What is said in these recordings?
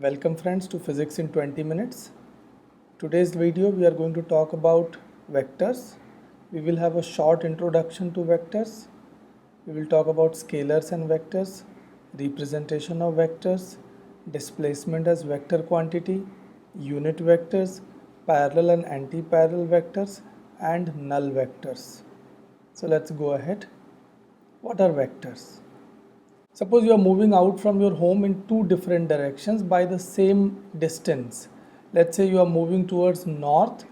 Welcome friends to Physics in 20 minutes. Today's video we are going to talk about vectors. We will have a short introduction to vectors. We will talk about scalars and vectors, representation of vectors, displacement as vector quantity, unit vectors, parallel and anti-parallel vectors, and null vectors. So let's go ahead. What are vectors? Suppose you are moving out from your home in two different directions by the same distance. Let's say you are moving towards north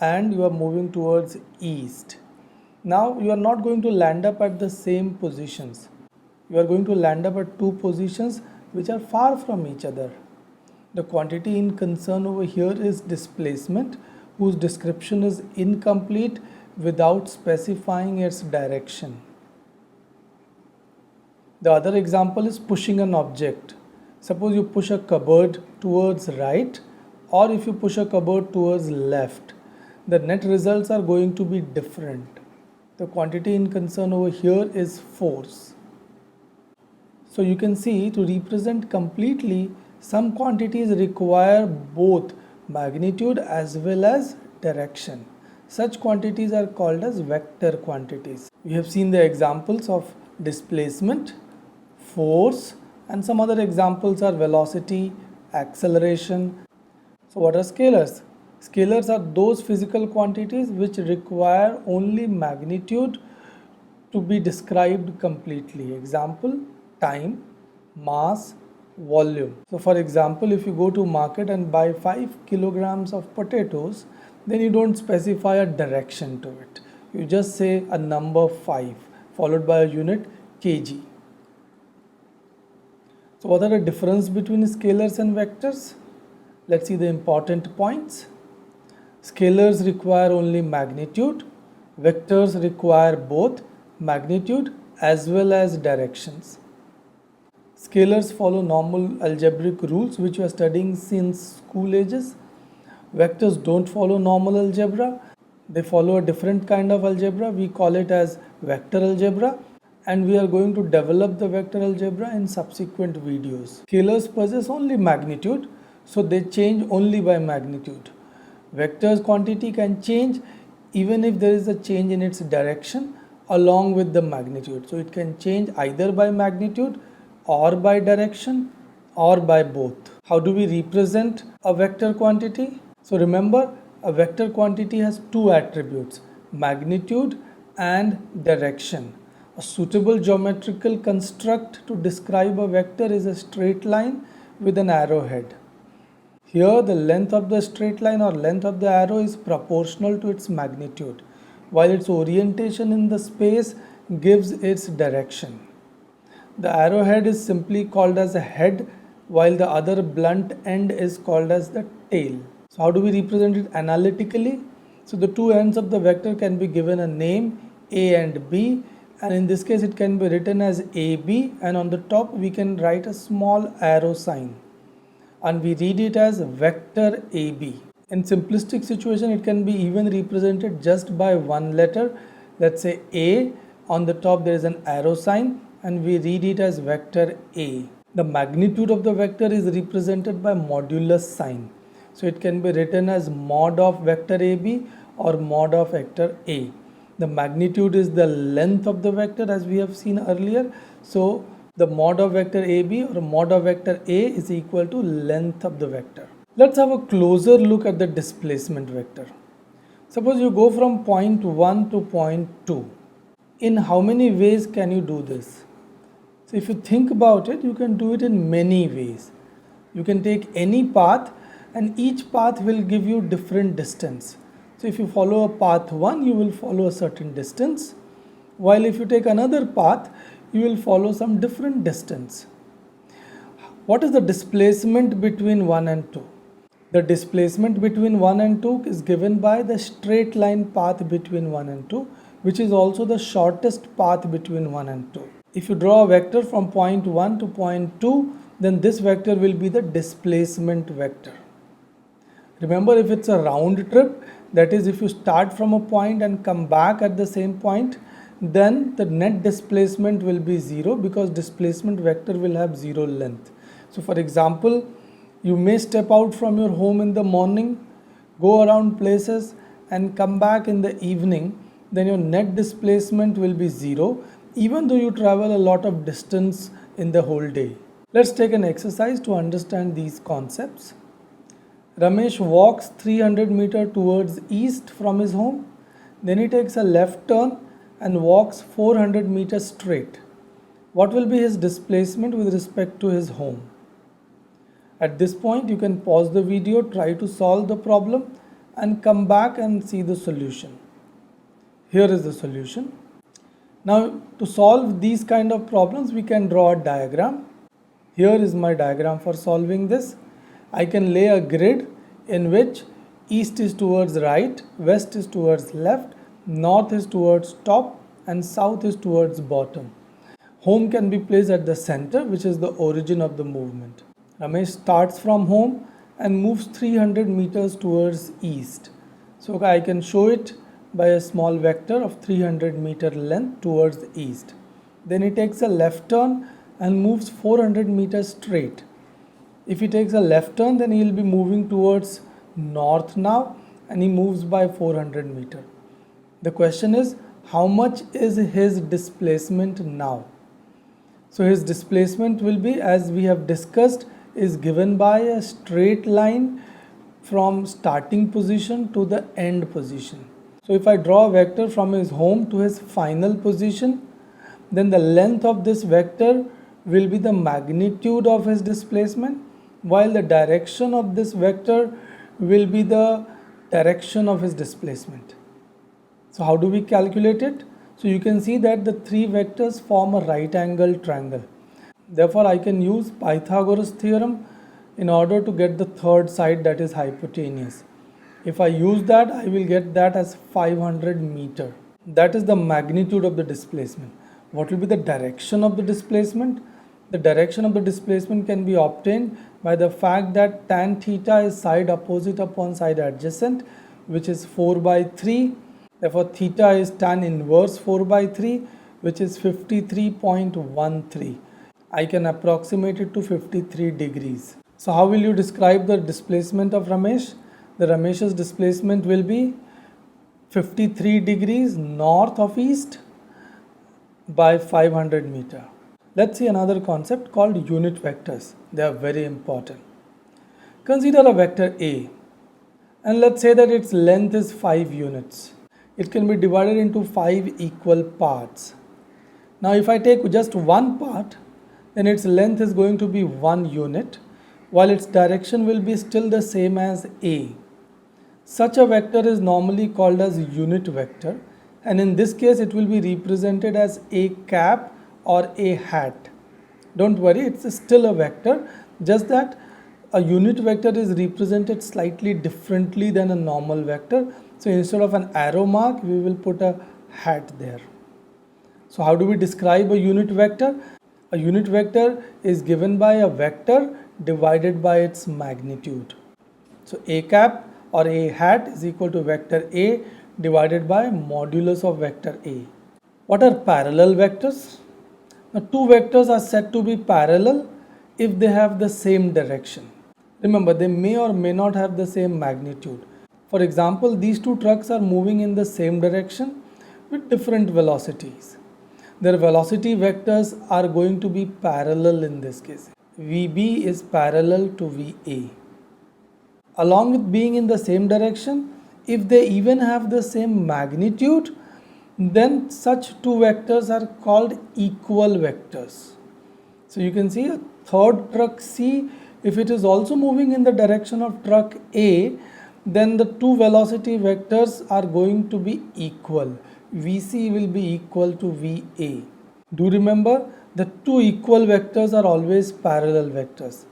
and you are moving towards east. Now you are not going to land up at the same positions. You are going to land up at two positions which are far from each other. The quantity in concern over here is displacement, whose description is incomplete without specifying its direction. The other example is pushing an object. Suppose you push a cupboard towards right, or if you push a cupboard towards left, the net results are going to be different. The quantity in concern over here is force. So you can see, to represent completely, some quantities require both magnitude as well as direction. Such quantities are called as vector quantities. We have seen the examples of displacement, force, and some other examples are velocity, acceleration. So what are scalars? Scalars are those physical quantities which require only magnitude to be described completely. Example, time, mass, volume. So for example, if you go to market and buy 5 kilograms of potatoes, then you don't specify a direction to it. You just say a number 5 followed by a unit kg. So what are the difference between scalars and vectors? Let's see the important points. Scalars require only magnitude. Vectors require both magnitude as well as directions. Scalars follow normal algebraic rules which you are studying since school ages. Vectors don't follow normal algebra. They follow a different kind of algebra. We call it as vector algebra, and we are going to develop the vector algebra in subsequent videos. Scalars possess only magnitude, so they change only by magnitude. Vectors quantity can change even if there is a change in its direction along with the magnitude. So it can change either by magnitude or by direction or by both. How do we represent a vector quantity? So remember, a vector quantity has two attributes, magnitude and direction. A suitable geometrical construct to describe a vector is a straight line with an arrowhead. Here the length of the straight line or length of the arrow is proportional to its magnitude, while its orientation in the space gives its direction. The arrowhead is simply called as a head, while the other blunt end is called as the tail. So how do we represent it analytically? So the two ends of the vector can be given a name, A and B, and in this case it can be written as AB, and on the top we can write a small arrow sign and we read it as vector AB. In simplistic situation it can be even represented just by one letter. Let's say A, on the top there is an arrow sign and we read it as vector A. The magnitude of the vector is represented by modulus sign. So it can be written as mod of vector AB or mod of vector A. The magnitude is the length of the vector as we have seen earlier. So the mod of vector AB or mod of vector A is equal to length of the vector. Let's have a closer look at the displacement vector. Suppose you go from point 1 to point 2. In how many ways can you do this? So if you think about it, you can do it in many ways. You can take any path and each path will give you different distance. So if you follow a path 1, you will follow a certain distance, while if you take another path, you will follow some different distance. What is the displacement between 1 and 2? The displacement between 1 and 2 is given by the straight line path between 1 and 2, which is also the shortest path between 1 and 2. If you draw a vector from point 1 to point 2, then this vector will be the displacement vector. Remember, if it's a round trip, that is if you start from a point and come back at the same point, then the net displacement will be 0 because displacement vector will have 0 length. So for example, You may step out from your home in the morning, go around places and come back in the evening, then your net displacement will be zero even though you travel a lot of distance in the whole day. Let's take an exercise to understand these concepts. Ramesh walks 300 meters towards east from his home. Then he takes a left turn and walks 400 meters straight. What will be his displacement with respect to his home? At this point, you can pause the video, try to solve the problem and come back and see the solution. Here is the solution. Now, to solve these kind of problems, we can draw a diagram. Here is my diagram for solving this. I can lay a grid in which east is towards right, west is towards left, north is towards top and south is towards bottom. Home can be placed at the center, which is the origin of the movement. Ramesh starts from home and moves 300 meters towards east. So I can show it by a small vector of 300 meter length towards the east. Then he takes a left turn and moves 400 meters straight. If he takes a left turn, then he will be moving towards north now and he moves by 400 meter. The question is, how much is his displacement now? So his displacement will be, as we have discussed, is given by a straight line from starting position to the end position. So if I draw a vector from his home to his final position, then the length of this vector will be the magnitude of his displacement, while the direction of this vector will be the direction of his displacement. So how do we calculate it? So you can see that the three vectors form a right angle triangle. Therefore, I can use Pythagoras theorem in order to get the third side, that is hypotenuse. If I use that, I will get that as 500 meter. That is the magnitude of the displacement. What will be the direction of the displacement? The direction of the displacement can be obtained by the fact that tan theta is side opposite upon side adjacent, which is 4 by 3. Therefore, theta is tan inverse 4 by 3, which is 53.13. I can approximate it to 53 degrees. So how will you describe the displacement of Ramesh? The Ramesh's displacement will be 53 degrees north of east by 500 meter. Let's see another concept called unit vectors. They are very important. Consider a vector A and let's say that its length is 5 units. It can be divided into 5 equal parts. Now if I take just one part, then its length is going to be 1 unit, while its direction will be still the same as A. Such a vector is normally called as unit vector, and in this case it will be represented as A cap or A hat. Don't worry, it's still a vector, just that a unit vector is represented slightly differently than a normal vector. So instead of an arrow mark, we will put a hat there. So how do we describe a unit vector? A unit vector is given by a vector divided by its magnitude. So A cap or A hat is equal to vector A divided by modulus of vector A. What are parallel vectors? Now two vectors are said to be parallel if they have the same direction. Remember, they may or may not have the same magnitude. For example, these two trucks are moving in the same direction with different velocities. Their velocity vectors are going to be parallel in this case. VB is parallel to VA. Along with being in the same direction, if they even have the same magnitude, then such two vectors are called equal vectors. So you can see a third truck C, if it is also moving in the direction of truck A, then the two velocity vectors are going to be equal. VC will be equal to VA. Do remember, the two equal vectors are always parallel vectors.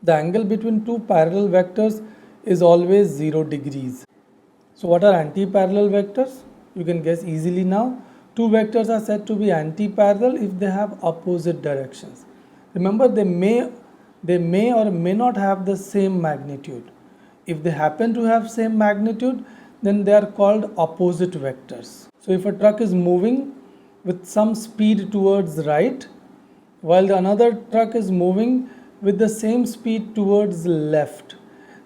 The angle between two parallel vectors is always 0 degrees. So what are anti-parallel vectors? You can guess easily now. Two vectors are said to be anti-parallel if they have opposite directions. Remember, they may or may not have the same magnitude. If they happen to have same magnitude, then they are called opposite vectors. So if a truck is moving with some speed towards right, while the another truck is moving with the same speed towards left,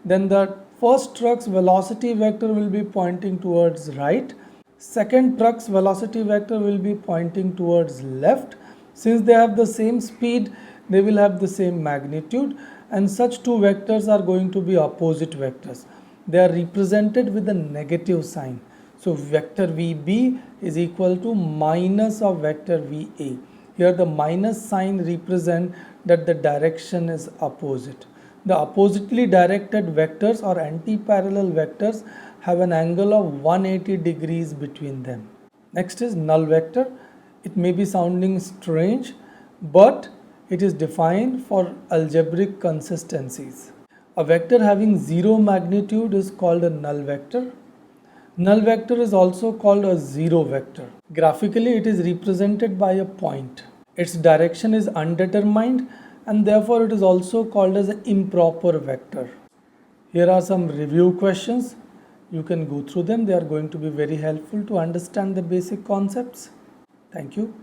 then the first truck's velocity vector will be pointing towards right, second truck's velocity vector will be pointing towards left. Since they have the same speed, they will have the same magnitude, and such two vectors are going to be opposite vectors. They are represented with a negative sign. So vector VB is equal to minus of vector VA. Here the minus sign represent that the direction is opposite. The oppositely directed vectors or anti-parallel vectors have an angle of 180 degrees between them. Next is null vector. It may be sounding strange, but it is defined for algebraic consistencies. A vector having zero magnitude is called a null vector. Null vector is also called a zero vector. Graphically, it is represented by a point. Its direction is undetermined, and therefore it is also called as an improper vector. Here are some review questions. You can go through them. They are going to be very helpful to understand the basic concepts. Thank you.